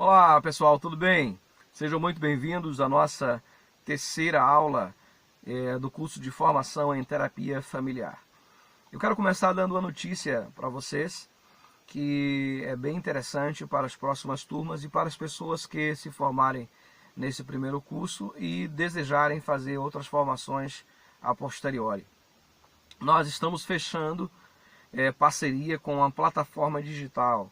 Olá pessoal, tudo bem? Sejam muito bem-vindos à nossa terceira aula do curso de formação em terapia familiar. Eu quero começar dando uma notícia para vocês que é bem interessante para as próximas turmas e para as pessoas que se formarem nesse primeiro curso e desejarem fazer outras formações a posteriori. Nós estamos fechando parceria com uma plataforma digital,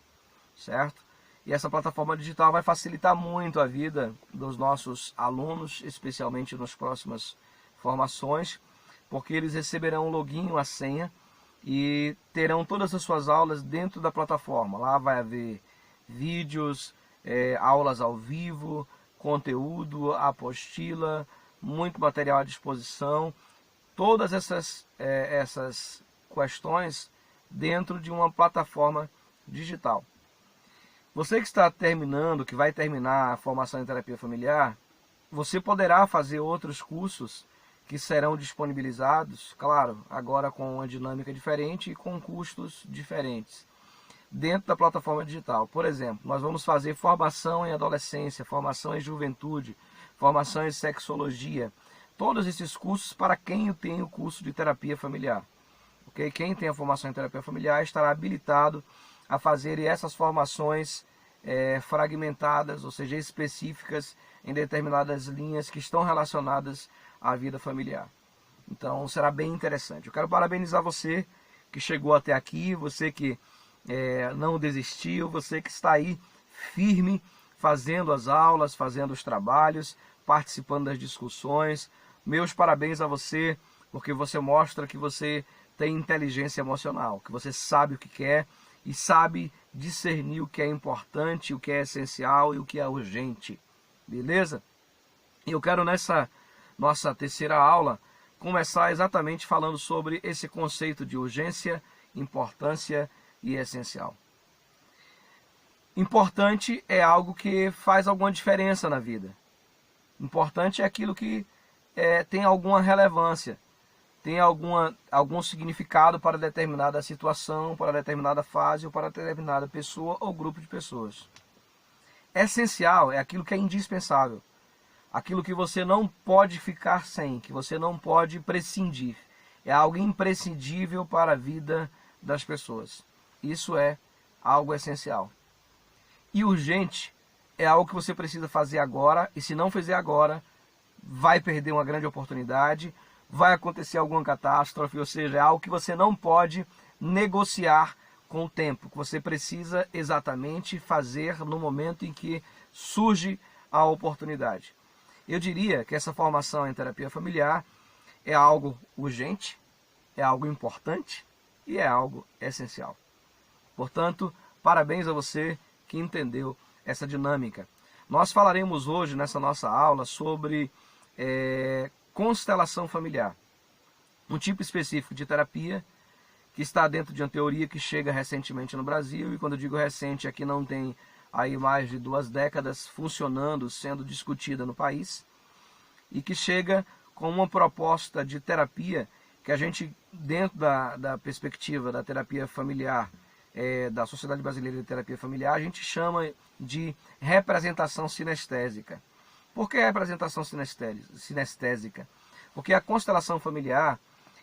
certo? E essa plataforma digital vai facilitar muito a vida dos nossos alunos, especialmente nas próximas formações, porque eles receberão um login, uma senha e terão todas as suas aulas dentro da plataforma. Lá vai haver vídeos, aulas ao vivo, conteúdo, apostila, muito material à disposição, todas essas questões dentro de uma plataforma digital. Você que está terminando, que vai terminar a formação em terapia familiar, você poderá fazer outros cursos que serão disponibilizados, claro, agora com uma dinâmica diferente e com custos diferentes, dentro da plataforma digital. Por exemplo, nós vamos fazer formação em adolescência, formação em juventude, formação em sexologia, todos esses cursos para quem tem o curso de terapia familiar. Okay? Quem tem a formação em terapia familiar estará habilitado a fazer essas formações fragmentadas, ou seja, específicas em determinadas linhas que estão relacionadas à vida familiar. Então será bem interessante. Eu quero parabenizar você que chegou até aqui, você que não desistiu, você que está aí firme, fazendo as aulas, fazendo os trabalhos, participando das discussões. Meus parabéns a você, porque você mostra que você tem inteligência emocional, que você sabe o que quer e sabe discernir o que é importante, o que é essencial e o que é urgente. Beleza? E eu quero nessa nossa terceira aula começar exatamente falando sobre esse conceito de urgência, importância e essencial. Importante é algo que faz alguma diferença na vida. Importante é aquilo que tem alguma relevância, tem algum significado para determinada situação, para determinada fase ou para determinada pessoa ou grupo de pessoas. Essencial é aquilo que é indispensável, aquilo que você não pode ficar sem, que você não pode prescindir. É algo imprescindível para a vida das pessoas. Isso é algo essencial. E urgente é algo que você precisa fazer agora, e se não fizer agora, vai perder uma grande oportunidade, vai acontecer alguma catástrofe, ou seja, é algo que você não pode negociar com o tempo, que você precisa exatamente fazer no momento em que surge a oportunidade. Eu diria que essa formação em terapia familiar é algo urgente, é algo importante e é algo essencial. Portanto, parabéns a você que entendeu essa dinâmica. Nós falaremos hoje, nessa nossa aula, sobre constelação familiar, um tipo específico de terapia que está dentro de uma teoria que chega recentemente no Brasil, e quando eu digo recente, aqui não tem aí mais de 2 décadas funcionando, sendo discutida no país, e que chega com uma proposta de terapia que a gente, dentro da perspectiva da terapia familiar, da Sociedade Brasileira de Terapia Familiar, a gente chama de representação sinestésica. Por que representação sinestésica? Porque a constelação familiar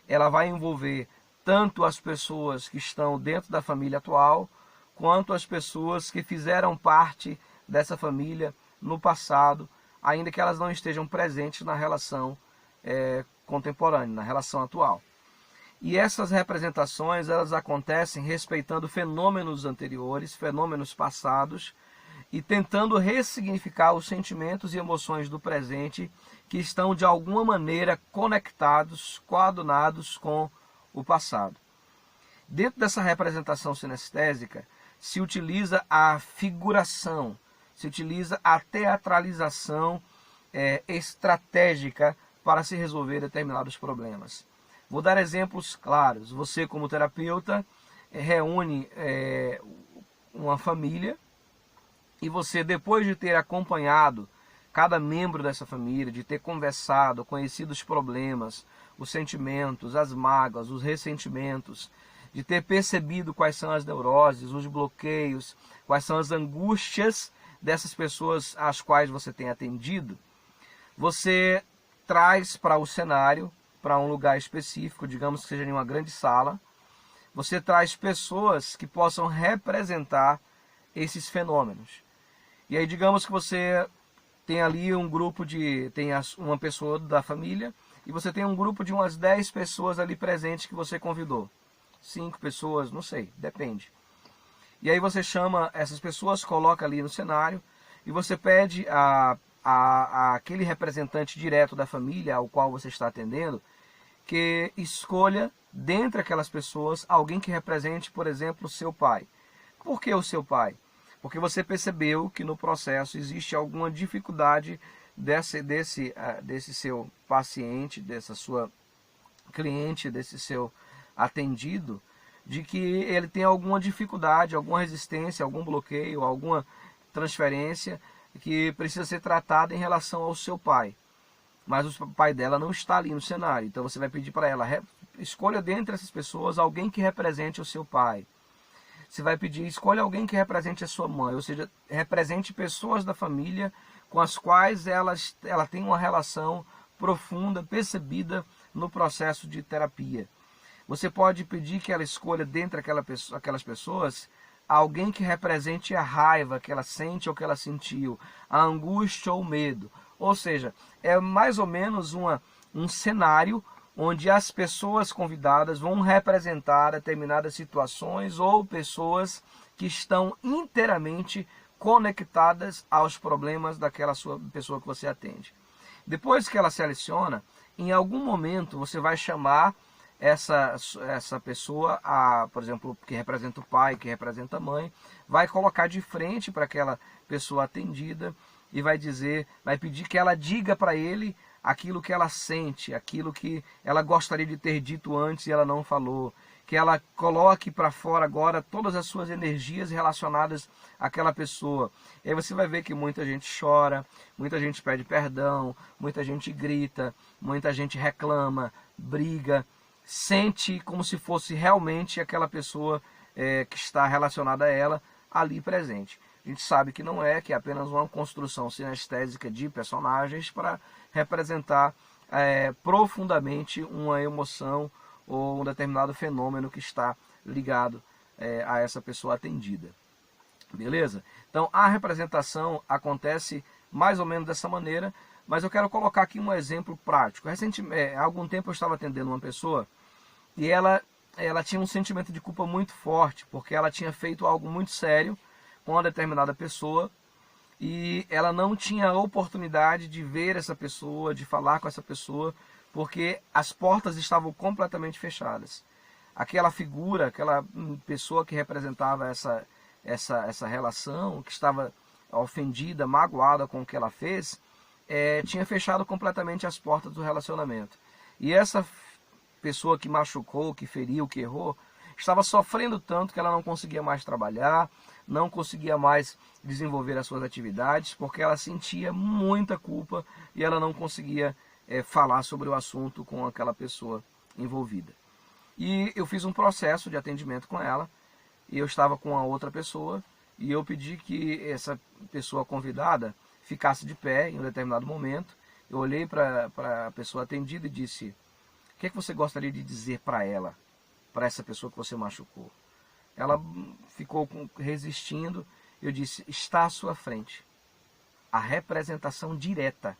ela vai envolver tanto as pessoas que estão dentro da família atual, quanto as pessoas que fizeram parte dessa família no passado, ainda que elas não estejam presentes na relação contemporânea, na relação atual. E essas representações elas acontecem respeitando fenômenos anteriores, fenômenos passados, e tentando ressignificar os sentimentos e emoções do presente que estão de alguma maneira conectados, coadunados com o passado. Dentro dessa representação sinestésica se utiliza a figuração, se utiliza a teatralização estratégica para se resolver determinados problemas. Vou dar exemplos claros. Você, como terapeuta, reúne uma família e você, depois de ter acompanhado cada membro dessa família, de ter conversado, conhecido os problemas, os sentimentos, as mágoas, os ressentimentos, de ter percebido quais são as neuroses, os bloqueios, quais são as angústias dessas pessoas às quais você tem atendido, você traz para o cenário, para um lugar específico, digamos que seja em uma grande sala, você traz pessoas que possam representar esses fenômenos. E aí digamos que você tem ali um grupo tem uma pessoa da família, e você tem um grupo de umas 10 pessoas ali presentes que você convidou. 5 pessoas, não sei, depende. E aí você chama essas pessoas, coloca ali no cenário, e você pede aquele representante direto da família ao qual você está atendendo, que escolha, dentre aquelas pessoas, alguém que represente, por exemplo, o seu pai. Por que o seu pai? Porque você percebeu que no processo existe alguma dificuldade desse seu paciente, dessa sua cliente, desse seu atendido, de que ele tem alguma dificuldade, alguma resistência, algum bloqueio, alguma transferência que precisa ser tratada em relação ao seu pai. Mas o pai dela não está ali no cenário. Então você vai pedir para ela, escolha dentre essas pessoas alguém que represente o seu pai. Você vai pedir, escolha alguém que represente a sua mãe, ou seja, represente pessoas da família com as quais ela tem uma relação profunda, percebida no processo de terapia. Você pode pedir que ela escolha dentre aquelas pessoas alguém que represente a raiva que ela sente ou que ela sentiu, a angústia ou o medo. Ou seja, é mais ou menos um cenário onde as pessoas convidadas vão representar determinadas situações ou pessoas que estão inteiramente conectadas aos problemas daquela sua pessoa que você atende. Depois que ela seleciona, em algum momento você vai chamar essa pessoa, por exemplo, que representa o pai, que representa a mãe, vai colocar de frente para aquela pessoa atendida e vai pedir que ela diga para ele aquilo que ela sente, aquilo que ela gostaria de ter dito antes e ela não falou, que ela coloque para fora agora todas as suas energias relacionadas àquela pessoa. E aí você vai ver que muita gente chora, muita gente pede perdão, muita gente grita, muita gente reclama, briga, sente como se fosse realmente aquela pessoa que está relacionada a ela ali presente. A gente sabe que não é, que é apenas uma construção sinestésica de personagens para representar profundamente uma emoção ou um determinado fenômeno que está ligado a essa pessoa atendida. Beleza? Então a representação acontece mais ou menos dessa maneira, mas eu quero colocar aqui um exemplo prático. Há algum tempo eu estava atendendo uma pessoa e ela tinha um sentimento de culpa muito forte, porque ela tinha feito algo muito sério com uma determinada pessoa e ela não tinha a oportunidade de ver essa pessoa, de falar com essa pessoa, porque as portas estavam completamente fechadas. Aquela figura, aquela pessoa que representava essa relação, que estava ofendida, magoada com o que ela fez, tinha fechado completamente as portas do relacionamento. E essa pessoa que machucou, que feriu, que errou, estava sofrendo tanto que ela não conseguia mais trabalhar, não conseguia mais desenvolver as suas atividades, porque ela sentia muita culpa e ela não conseguia falar sobre o assunto com aquela pessoa envolvida. E eu fiz um processo de atendimento com ela, e eu estava com a outra pessoa, e eu pedi que essa pessoa convidada ficasse de pé em um determinado momento. Eu olhei para a pessoa atendida e disse, o que é que você gostaria de dizer para ela, para essa pessoa que você machucou? Ela ficou resistindo. Eu disse, está à sua frente a representação direta.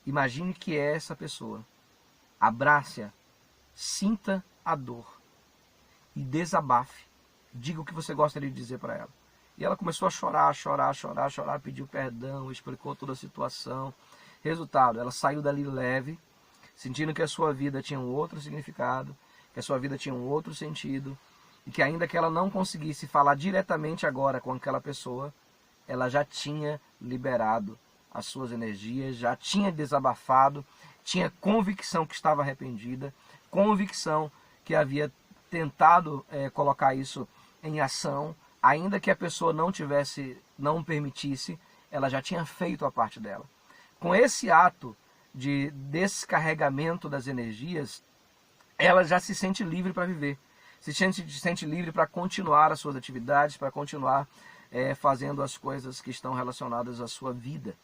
Imagine que é essa pessoa. Abrace-a, sinta a dor e desabafe. Diga o que você gostaria de dizer para ela. E ela começou a chorar, pediu perdão, explicou toda a situação. Resultado, ela saiu dali leve, sentindo que a sua vida tinha um outro significado, que a sua vida tinha um outro sentido, e que ainda que ela não conseguisse falar diretamente agora com aquela pessoa, ela já tinha liberado as suas energias, já tinha desabafado, tinha convicção que estava arrependida, convicção que havia tentado colocar isso em ação, ainda que a pessoa não permitisse, ela já tinha feito a parte dela. Com esse ato de descarregamento das energias, ela já se sente livre para viver, se sente livre para continuar as suas atividades, para continuar fazendo as coisas que estão relacionadas à sua vida.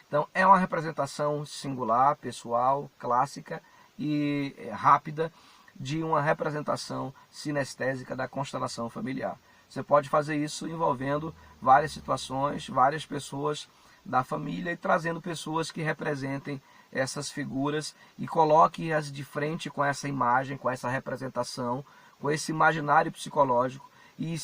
Então é uma representação singular, pessoal, clássica e rápida de uma representação sinestésica da constelação familiar. Você pode fazer isso envolvendo várias situações, várias pessoas da família e trazendo pessoas que representem essas figuras e coloque-as de frente com essa imagem, com essa representação, com esse imaginário psicológico e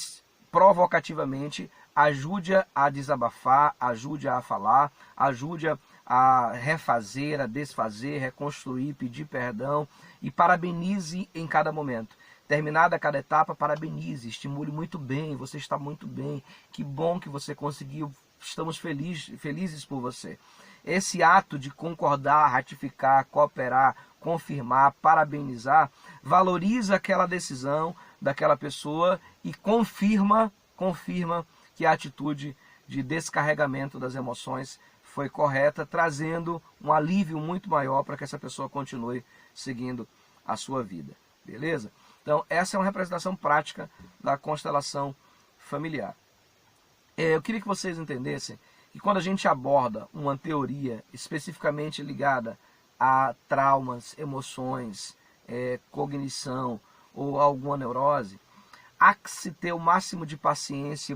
provocativamente ajude-a a desabafar, ajude-a a falar, ajude-a a refazer, a desfazer, reconstruir, pedir perdão e parabenize em cada momento. Terminada cada etapa, parabenize, estimule muito bem, você está muito bem, que bom que você conseguiu, estamos felizes por você. Esse ato de concordar, ratificar, cooperar, confirmar, parabenizar, valoriza aquela decisão daquela pessoa e confirma que a atitude de descarregamento das emoções foi correta, trazendo um alívio muito maior para que essa pessoa continue seguindo a sua vida. Beleza? Então, essa é uma representação prática da constelação familiar. Eu queria que vocês entendessem que quando a gente aborda uma teoria especificamente ligada a traumas, emoções, cognição ou alguma neurose, há que se ter o máximo de paciência,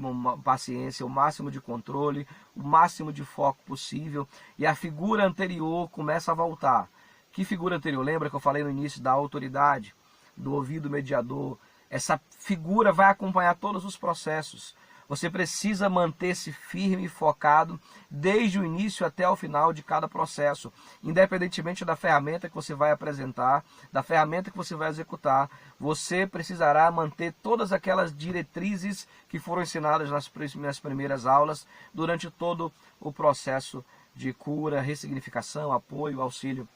o máximo de controle, o máximo de foco possível, e a figura anterior começa a voltar. Que figura anterior? Lembra que eu falei no início da autoridade, do ouvido mediador? Essa figura vai acompanhar todos os processos. Você precisa manter-se firme e focado desde o início até o final de cada processo, independentemente da ferramenta que você vai apresentar, da ferramenta que você vai executar. Você precisará manter todas aquelas diretrizes que foram ensinadas nas primeiras aulas durante todo o processo de cura, ressignificação, apoio, auxílio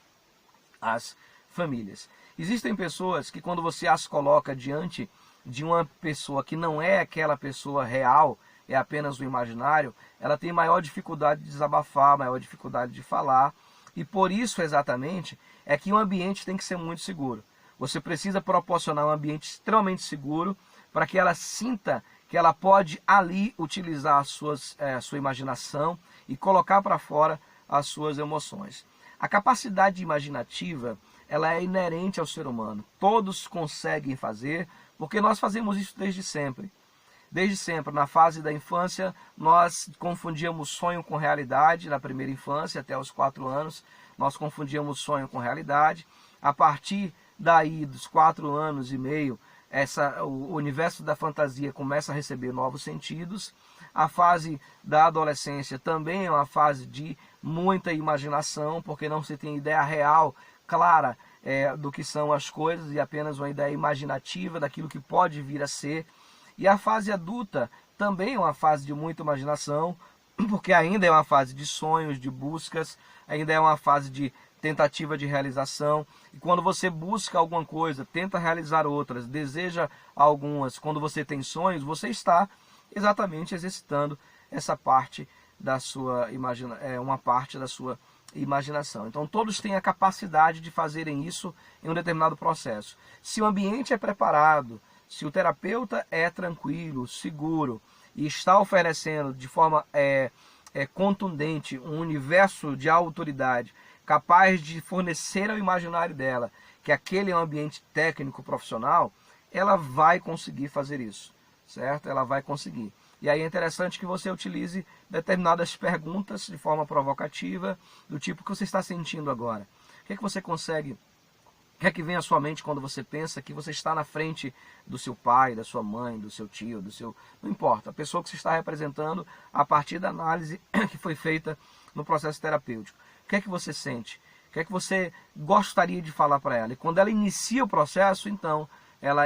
às famílias. Existem pessoas que, quando você as coloca diante de uma pessoa que não é aquela pessoa real, é apenas o imaginário, ela tem maior dificuldade de desabafar, maior dificuldade de falar, e por isso exatamente é que o ambiente tem que ser muito seguro. Você precisa proporcionar um ambiente extremamente seguro para que ela sinta que ela pode ali utilizar a sua imaginação e colocar para fora as suas emoções. A capacidade imaginativa, ela é inerente ao ser humano. Todos conseguem fazer, porque nós fazemos isso desde sempre. Desde sempre, na fase da infância, nós confundíamos sonho com realidade. Na primeira infância, até os 4 anos, nós confundíamos sonho com realidade. A partir daí, dos 4 anos e meio, o universo da fantasia começa a receber novos sentidos. A fase da adolescência também é uma fase de muita imaginação, porque não se tem ideia real, clara, do que são as coisas e apenas uma ideia imaginativa daquilo que pode vir a ser. E a fase adulta também é uma fase de muita imaginação, porque ainda é uma fase de sonhos, de buscas, ainda é uma fase de tentativa de realização. E quando você busca alguma coisa, tenta realizar outras, deseja algumas, quando você tem sonhos, você está exatamente exercitando essa parte da sua uma parte da sua imaginação. Então todos têm a capacidade de fazerem isso em um determinado processo. Se o ambiente é preparado, se o terapeuta é tranquilo, seguro e está oferecendo de forma contundente um universo de autoridade capaz de fornecer ao imaginário dela que aquele é um ambiente técnico profissional, ela vai conseguir fazer isso, certo? Ela vai conseguir. E aí é interessante que você utilize determinadas perguntas de forma provocativa, do tipo: o que você está sentindo agora? O que é que você consegue, o que é que vem à sua mente quando você pensa que você está na frente do seu pai, da sua mãe, do seu tio, não importa, a pessoa que você está representando a partir da análise que foi feita no processo terapêutico. O que é que você sente? O que é que você gostaria de falar para ela? E quando ela inicia o processo, então, ela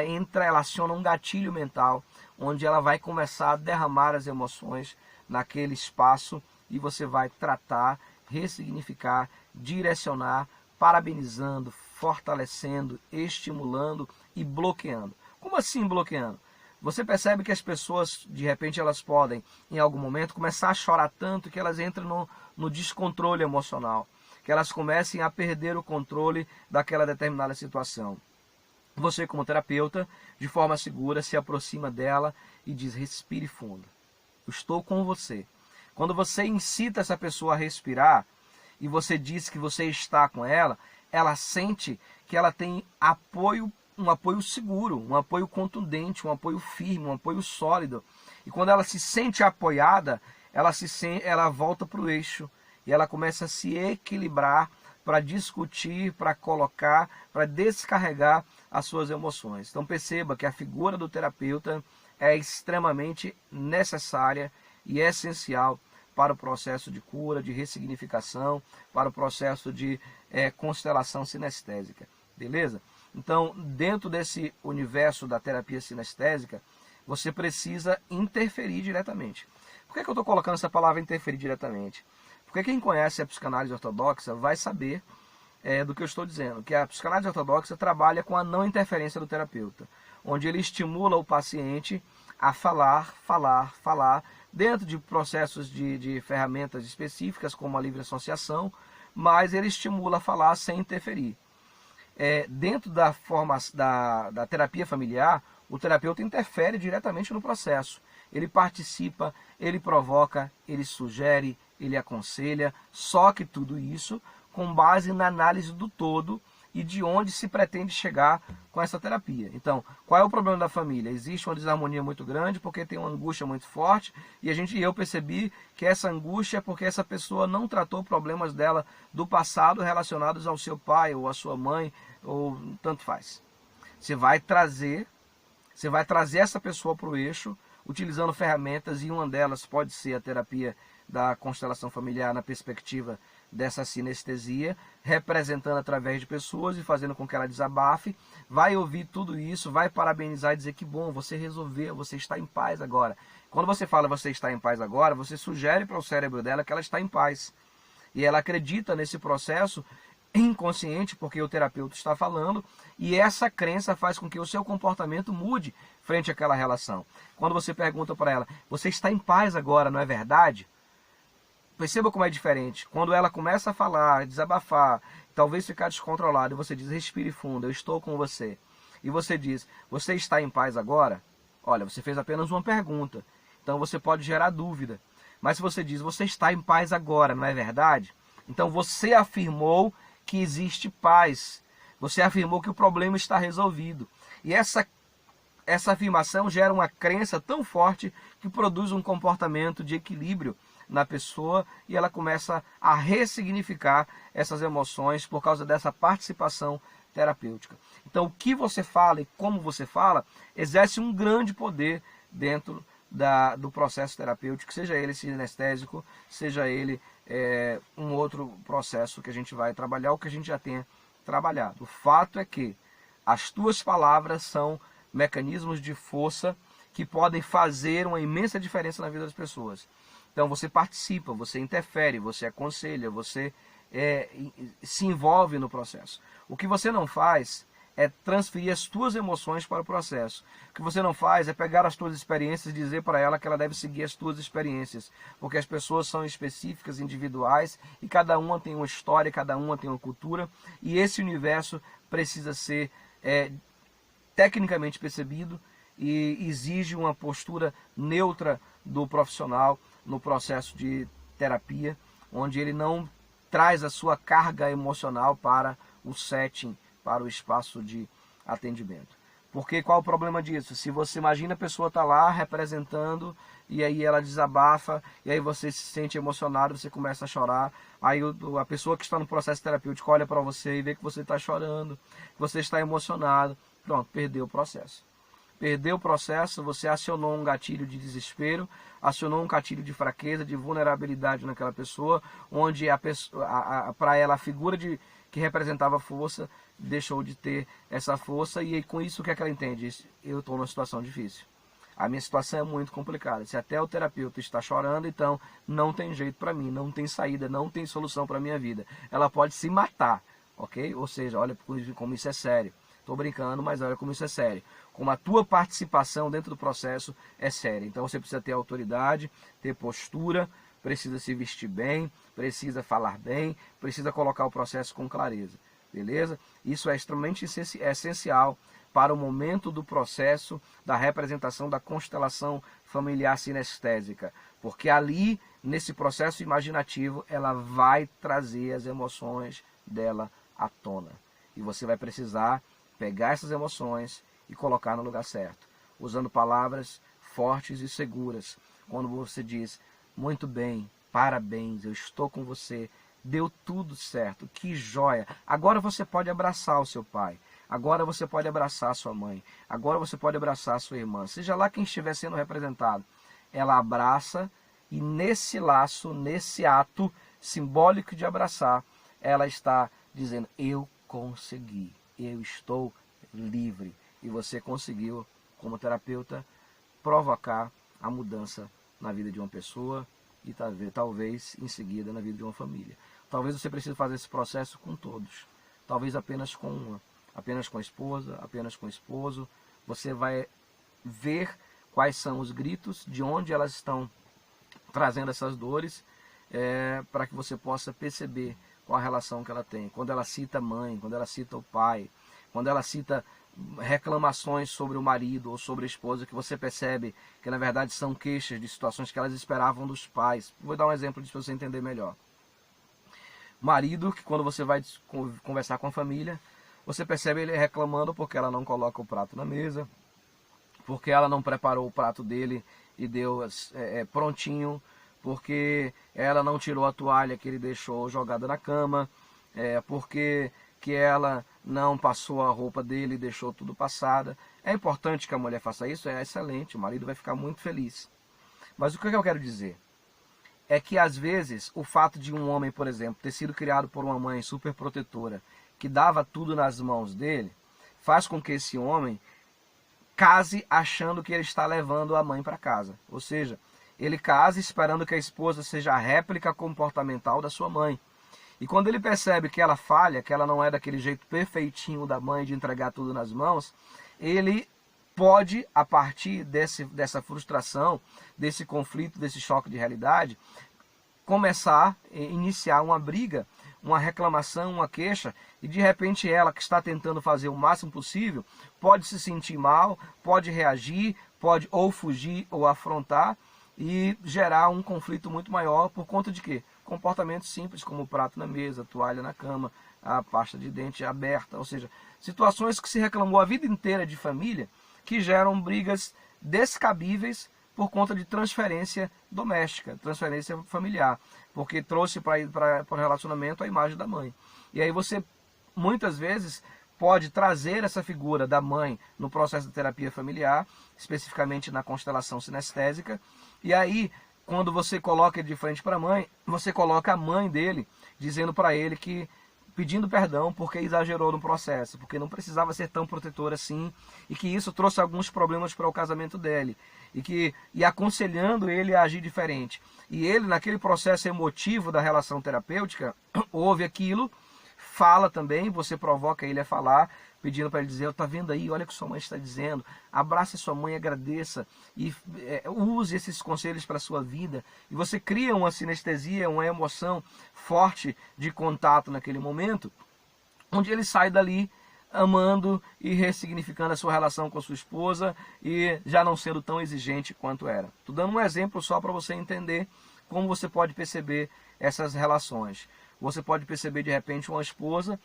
aciona um gatilho mental, onde ela vai começar a derramar as emoções naquele espaço e você vai tratar, ressignificar, direcionar, parabenizando, fortalecendo, estimulando e bloqueando. Como assim bloqueando? Você percebe que as pessoas, de repente, elas podem, em algum momento, começar a chorar tanto que elas entram no descontrole emocional, que elas comecem a perder o controle daquela determinada situação. Você, como terapeuta, de forma segura, se aproxima dela e diz: respire fundo. Eu estou com você. Quando você incita essa pessoa a respirar e você diz que você está com ela, ela sente que ela tem apoio, um apoio seguro, um apoio contundente, um apoio firme, um apoio sólido. E quando ela se sente apoiada, ela volta para o eixo e ela começa a se equilibrar para discutir, para colocar, para descarregar as suas emoções. Então perceba que a figura do terapeuta é extremamente necessária e essencial para o processo de cura, de ressignificação, para o processo de constelação sinestésica. Beleza? Então, dentro desse universo da terapia sinestésica, você precisa interferir diretamente. Por que eu estou colocando essa palavra interferir diretamente? Porque quem conhece a psicanálise ortodoxa vai saber do que eu estou dizendo, que a psicanálise ortodoxa trabalha com a não interferência do terapeuta, onde ele estimula o paciente a falar, dentro de processos de ferramentas específicas, como a livre associação, mas ele estimula a falar sem interferir. Dentro da terapia familiar, o terapeuta interfere diretamente no processo. Ele participa, ele provoca, ele sugere, ele aconselha, só que tudo isso com base na análise do todo e de onde se pretende chegar com essa terapia. Então, qual é o problema da família? Existe uma desarmonia muito grande porque tem uma angústia muito forte e eu percebi que essa angústia é porque essa pessoa não tratou problemas dela do passado relacionados ao seu pai ou à sua mãe, ou tanto faz. Você vai trazer essa pessoa para o eixo utilizando ferramentas, e uma delas pode ser a terapia da constelação familiar na perspectiva dessa sinestesia, representando através de pessoas e fazendo com que ela desabafe, vai ouvir tudo isso, vai parabenizar e dizer que bom, você resolveu, você está em paz agora. Quando você fala você está em paz agora, você sugere para o cérebro dela que ela está em paz. E ela acredita nesse processo inconsciente, porque o terapeuta está falando, e essa crença faz com que o seu comportamento mude frente àquela relação. Quando você pergunta para ela, você está em paz agora, não é verdade? Perceba como é diferente. Quando ela começa a falar, desabafar, talvez ficar descontrolada, e você diz, respire fundo, eu estou com você. E você diz, você está em paz agora? Olha, você fez apenas uma pergunta, então você pode gerar dúvida. Mas se você diz, você está em paz agora, não é verdade? Então você afirmou que existe paz. Você afirmou que o problema está resolvido. E essa afirmação gera uma crença tão forte que produz um comportamento de equilíbrio na pessoa e ela começa a ressignificar essas emoções por causa dessa participação terapêutica. Então, o que você fala e como você fala exerce um grande poder dentro do processo terapêutico, seja ele sinestésico, seja ele um outro processo que a gente vai trabalhar ou que a gente já tenha trabalhado. O fato é que as tuas palavras são mecanismos de força que podem fazer uma imensa diferença na vida das pessoas. Então você participa, você interfere, você aconselha, você se envolve no processo. O que você não faz é transferir as tuas emoções para o processo. O que você não faz é pegar as tuas experiências e dizer para ela que ela deve seguir as tuas experiências. Porque as pessoas são específicas, individuais, e cada uma tem uma história, cada uma tem uma cultura, e esse universo precisa ser tecnicamente percebido e exige uma postura neutra do profissional no processo de terapia, onde ele não traz a sua carga emocional para o setting, para o espaço de atendimento. Porque qual é o problema disso? Se você imagina a pessoa está lá representando e aí ela desabafa e aí você se sente emocionado, você começa a chorar, aí a pessoa que está no processo terapêutico olha para você e vê que você está chorando, que você está emocionado, pronto, perdeu o processo. Perdeu o processo, você acionou um gatilho de desespero, acionou um gatilho de fraqueza, de vulnerabilidade naquela pessoa, onde para ela a figura que representava força deixou de ter essa força, e com isso o que é que ela entende? Eu estou numa situação difícil. A minha situação é muito complicada. Se até o terapeuta está chorando, então não tem jeito para mim, não tem saída, não tem solução para a minha vida. Ela pode se matar, ok? Ou seja, olha como isso é sério. Estou brincando, mas olha como isso é sério. Como a tua participação dentro do processo é séria. Então você precisa ter autoridade, ter postura, precisa se vestir bem, precisa falar bem, precisa colocar o processo com clareza. Beleza? Isso é extremamente essencial para o momento do processo da representação da constelação familiar sinestésica, porque ali, nesse processo imaginativo, ela vai trazer as emoções dela à tona. E você vai precisar pegar essas emoções e colocar no lugar certo, usando palavras fortes e seguras. Quando você diz, muito bem, parabéns, eu estou com você, deu tudo certo, que joia. Agora você pode abraçar o seu pai, agora você pode abraçar a sua mãe, agora você pode abraçar a sua irmã, seja lá quem estiver sendo representado. Ela abraça e nesse laço, nesse ato simbólico de abraçar, ela está dizendo, eu consegui, eu estou livre. E você conseguiu, como terapeuta, provocar a mudança na vida de uma pessoa e talvez em seguida na vida de uma família. Talvez você precise fazer esse processo com todos, talvez apenas com uma, apenas com a esposa, apenas com o esposo. Você vai ver quais são os gritos, de onde elas estão trazendo essas dores, para que você possa perceber qual a relação que ela tem. Quando ela cita a mãe, quando ela cita o pai, quando ela cita reclamações sobre o marido ou sobre a esposa, que você percebe que na verdade são queixas de situações que elas esperavam dos pais. Vou dar um exemplo disso para você entender melhor. Marido, que quando você vai conversar com a família, você percebe ele reclamando porque ela não coloca o prato na mesa, porque ela não preparou o prato dele e deu prontinho, porque ela não tirou a toalha que ele deixou jogada na cama, porque que ela não passou a roupa dele e deixou tudo passada. É importante que a mulher faça isso? É excelente, o marido vai ficar muito feliz. Mas o que eu quero dizer? É que às vezes o fato de um homem, por exemplo, ter sido criado por uma mãe super protetora, que dava tudo nas mãos dele, faz com que esse homem case achando que ele está levando a mãe para casa. Ou seja, ele casa esperando que a esposa seja a réplica comportamental da sua mãe. E quando ele percebe que ela falha, que ela não é daquele jeito perfeitinho da mãe de entregar tudo nas mãos, ele pode, a partir dessa frustração, desse conflito, desse choque de realidade, começar a iniciar uma briga, uma reclamação, uma queixa, e de repente ela, que está tentando fazer o máximo possível, pode se sentir mal, pode reagir, pode ou fugir ou afrontar e gerar um conflito muito maior por conta de quê? Comportamentos simples como o prato na mesa, a toalha na cama, a pasta de dente aberta, ou seja, situações que se reclamou a vida inteira de família, que geram brigas descabíveis por conta de transferência doméstica, transferência familiar, porque trouxe para o relacionamento a imagem da mãe. E aí você, muitas vezes, pode trazer essa figura da mãe no processo de terapia familiar, especificamente na constelação sinestésica, e aí, quando você coloca ele de frente para a mãe, você coloca a mãe dele, dizendo para ele que, pedindo perdão porque exagerou no processo, porque não precisava ser tão protetor assim, e que isso trouxe alguns problemas para o casamento dele, e aconselhando ele a agir diferente. E ele, naquele processo emotivo da relação terapêutica, ouve aquilo, fala também, você provoca ele a falar, pedindo para ele dizer, tá vendo aí, olha o que sua mãe está dizendo, abrace sua mãe, agradeça, e use esses conselhos para a sua vida, e você cria uma sinestesia, uma emoção forte de contato naquele momento, onde ele sai dali amando e ressignificando a sua relação com a sua esposa, e já não sendo tão exigente quanto era. Estou dando um exemplo só para você entender como você pode perceber essas relações. Você pode perceber de repente uma esposa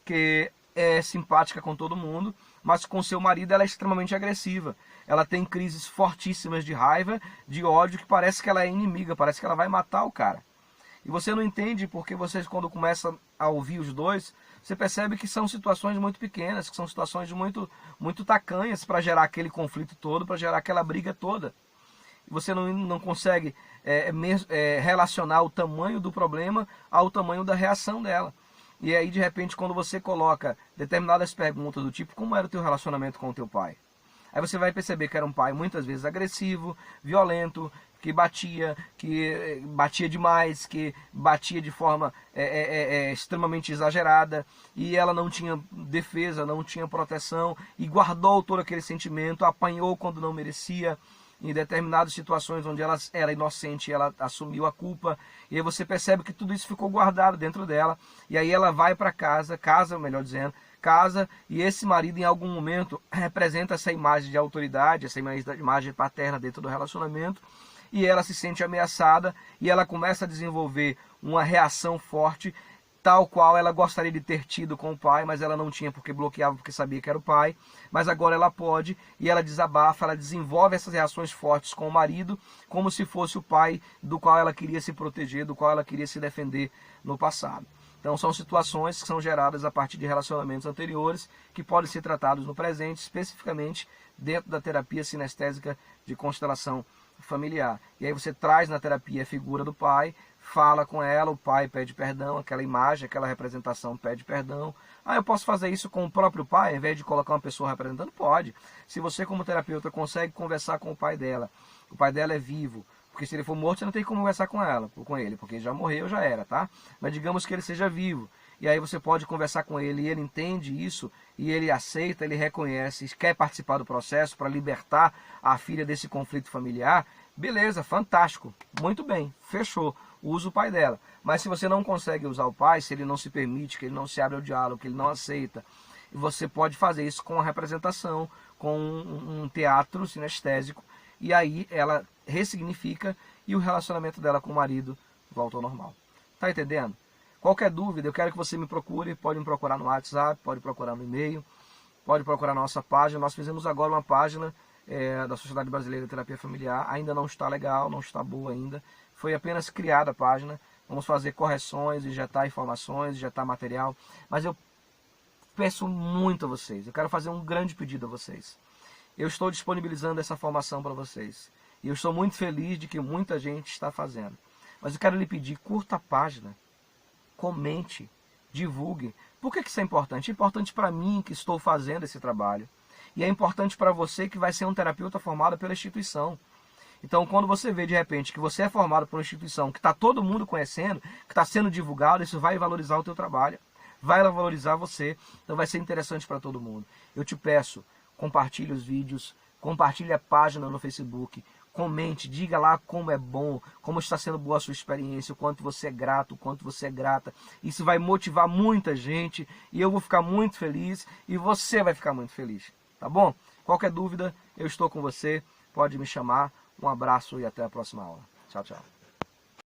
que é simpática com todo mundo, mas com seu marido ela é extremamente agressiva. Ela tem crises fortíssimas de raiva, de ódio, que parece que ela é inimiga, parece que ela vai matar o cara. E você não entende porque vocês, quando começam a ouvir os dois, você percebe que são situações muito pequenas, que são situações muito tacanhas para gerar aquele conflito todo, para gerar aquela briga toda. E você não consegue relacionar o tamanho do problema ao tamanho da reação dela. E aí, de repente, quando você coloca determinadas perguntas do tipo, como era o teu relacionamento com o teu pai? Aí você vai perceber que era um pai muitas vezes agressivo, violento, que batia demais, que batia de forma extremamente exagerada, e ela não tinha defesa, não tinha proteção, e guardou todo aquele sentimento, apanhou quando não merecia, em determinadas situações onde ela era inocente, ela assumiu a culpa, e aí você percebe que tudo isso ficou guardado dentro dela, e aí ela vai para casa, melhor dizendo, casa, e esse marido em algum momento representa essa imagem de autoridade, essa imagem paterna dentro do relacionamento, e ela se sente ameaçada, e ela começa a desenvolver uma reação forte, tal qual ela gostaria de ter tido com o pai, mas ela não tinha porque bloqueava, porque sabia que era o pai, mas agora ela pode, e ela desabafa, ela desenvolve essas reações fortes com o marido, como se fosse o pai do qual ela queria se proteger, do qual ela queria se defender no passado. Então são situações que são geradas a partir de relacionamentos anteriores, que podem ser tratados no presente, especificamente dentro da terapia sinestésica de constelação familiar. E aí você traz na terapia a figura do pai, fala com ela, o pai pede perdão, aquela imagem, aquela representação pede perdão. Ah, eu posso fazer isso com o próprio pai, ao invés de colocar uma pessoa representando? Pode. Se você como terapeuta consegue conversar com o pai dela é vivo, porque se ele for morto você não tem como conversar com ele, porque já morreu, já era, tá? Mas digamos que ele seja vivo, e aí você pode conversar com ele, e ele entende isso, e ele aceita, ele reconhece, quer participar do processo para libertar a filha desse conflito familiar, beleza, fantástico, muito bem, fechou, usa o pai dela. Mas se você não consegue usar o pai, se ele não se permite, que ele não se abre ao diálogo, que ele não aceita, você pode fazer isso com a representação, com um teatro sinestésico, e aí ela ressignifica e o relacionamento dela com o marido volta ao normal. Tá entendendo? Qualquer dúvida, eu quero que você me procure, pode me procurar no WhatsApp, pode procurar no e-mail, pode procurar na nossa página. Nós fizemos agora uma página da Sociedade Brasileira de Terapia Familiar, ainda não está legal, não está boa ainda, foi apenas criada a página, vamos fazer correções, injetar informações, injetar material, mas eu peço muito a vocês, eu quero fazer um grande pedido a vocês. Eu estou disponibilizando essa formação para vocês, e eu estou muito feliz de que muita gente está fazendo, mas eu quero lhe pedir, curta a página, comente, divulgue. Por que isso é importante? É importante para mim que estou fazendo esse trabalho. E é importante para você que vai ser um terapeuta formado pela instituição. Então, quando você vê de repente que você é formado por uma instituição que está todo mundo conhecendo, que está sendo divulgado, isso vai valorizar o teu trabalho, vai valorizar você, então vai ser interessante para todo mundo. Eu te peço, compartilhe os vídeos, compartilhe a página no Facebook, comente, diga lá como é bom, como está sendo boa a sua experiência, o quanto você é grato, o quanto você é grata. Isso vai motivar muita gente e eu vou ficar muito feliz e você vai ficar muito feliz, tá bom? Qualquer dúvida, eu estou com você, pode me chamar. Um abraço e até a próxima aula. Tchau, tchau.